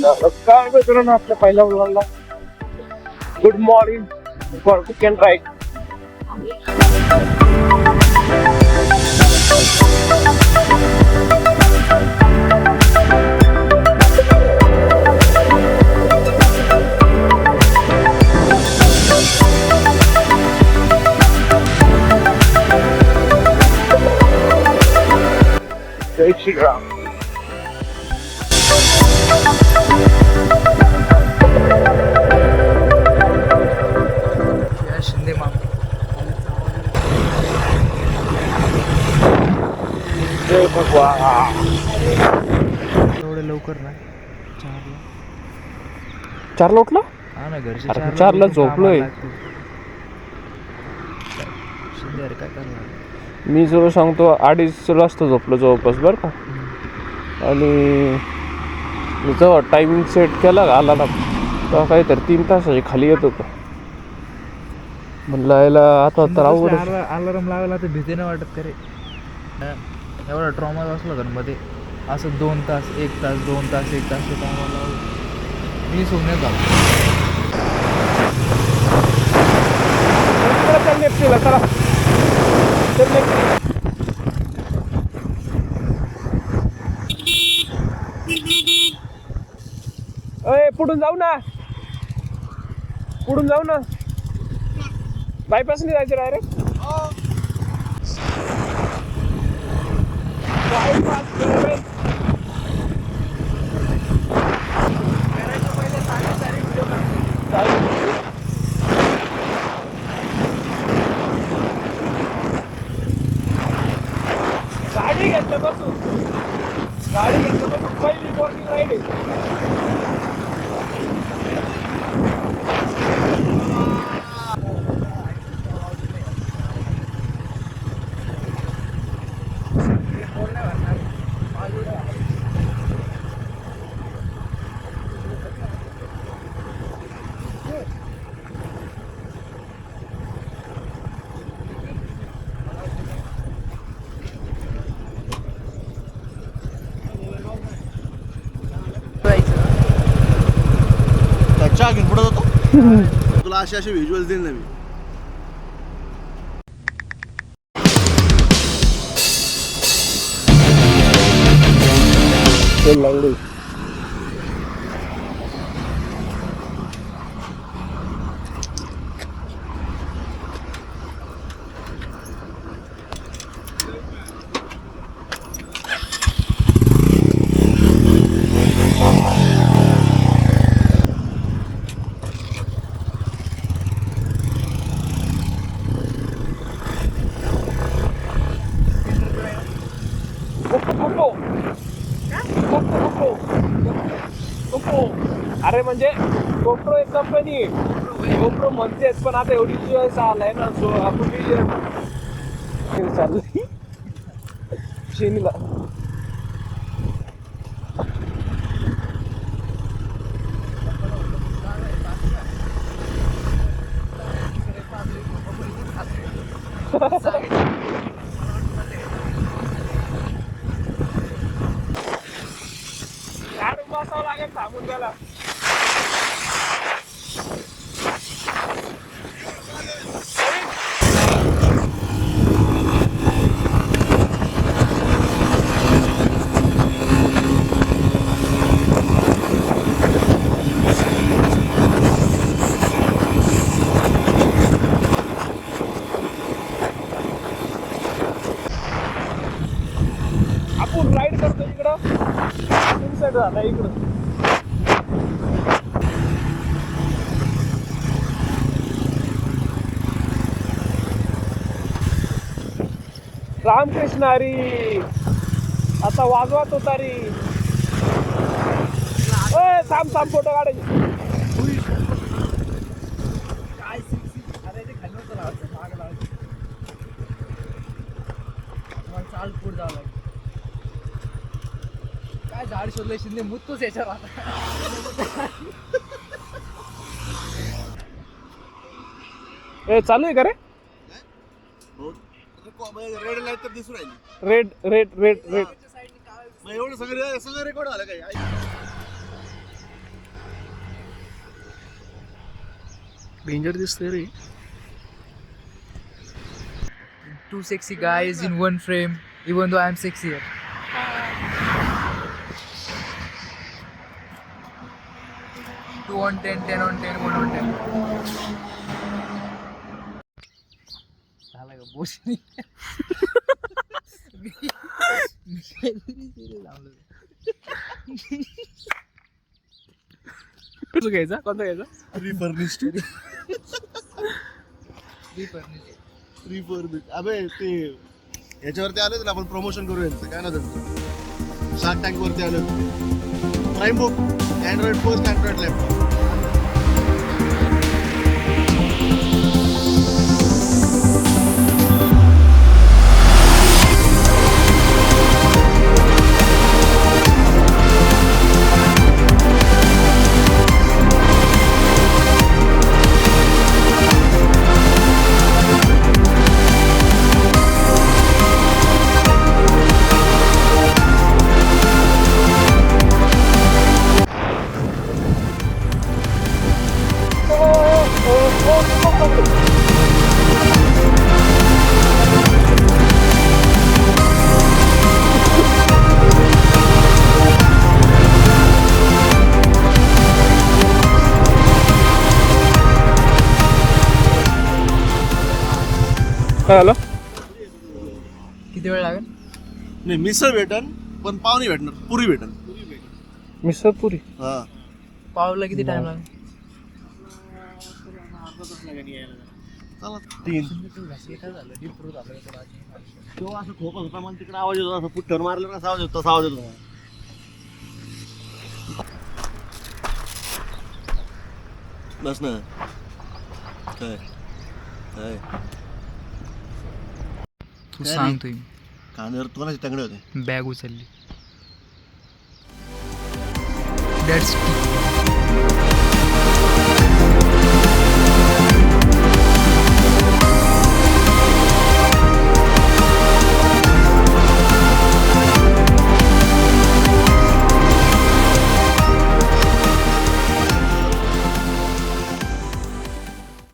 काय मित्रांनो आपल्या पहिल्या मुलांना good morning for cook and right. जय श्रीराम. शिंदे मामा जय भगवान. एवढं लवकर ना चारला उठला. हा ना घरचे अरे चारला झोपलोय. शिंदे अरे काय करणार. मी जर सांगतो 2:30 वाजता झोपलो जवळपास बरं का. आणि मी जेव्हा टायमिंग सेट केला आला ना तेव्हा काहीतरी 3 तासाच्या खाली येत होतं. म्हणलं यायला आता तर अवघड. अलार्म लावायला तर भीती नाही वाटत करे. एवढा ट्रॉमा असला तर मध्ये असं 2 तास 1 तास 2 तास 1 तास ट्रॉमा मी सोडण्यात चला पुढून जाऊ ना. पुढून जाऊ ना. बायपास नाही जायचं डायरेक्ट. गाडी घेतल्यापासून पहिली वॉर्निंग राहिली. चहा घेऊन पुढे जातो. तुला असे व्हिज्युअल्स देईन ना मी. लागली. अरे म्हणजे गोप्रो एक कंपनी गोप्रो म्हणतेच पण आता एवढी दिवस आलाय ना सो आपण चाललंय शेनीला. बसावं लागेल थांबून त्याला. आपण राईड करतो इकडं इनसाइड झाला इकडं. रामकृष्ण हरी. आता वाजवा तो तारी. थांब थांब फोटो काढायचे. चाल पुढे जावं काय झाड शोधलं शिंदे मुततोच याच्यावर आता. चालू आहे का रे. रेड लाईट तर दिसून राहिली. Red red red red. एवढं सगळं रेकॉर्ड झालं काय. डेंजर दिसतंय रे. 2 sexy guys in one frame, even though I'm sexier. Two on 10, 10 on 10, 1 on 10. झाला का बोस नाही. मी काहीतरी serious लावलं. कसं घ्यायचा, कोणता घ्यायचा? रिफर्निश्ड अबे ते याच्यावरती आले ना आपण प्रमोशन करू यांचं काय ना त्यांचं शार्क टँक वरती आले prime book Android first Android laptop काय आलं? किती वेळ लागेल? नाही मिसळ भेटन पण पाव नाही भेटणार पुरी भेटन मिसळ पुरी. हा पावला किती टाइम लागेल? चला 3 झालं डिप्रूव्ह झालं तो असं खोकत होता मला तिकडे आवाज येतो असं पुट्ठर मारलं ना आवाज येतो तसा आवाज येतो बस ना काय काय तू सांगतोय कांद्यावर कोणाचे तंगडे होते बॅग उचलली. दॅट्स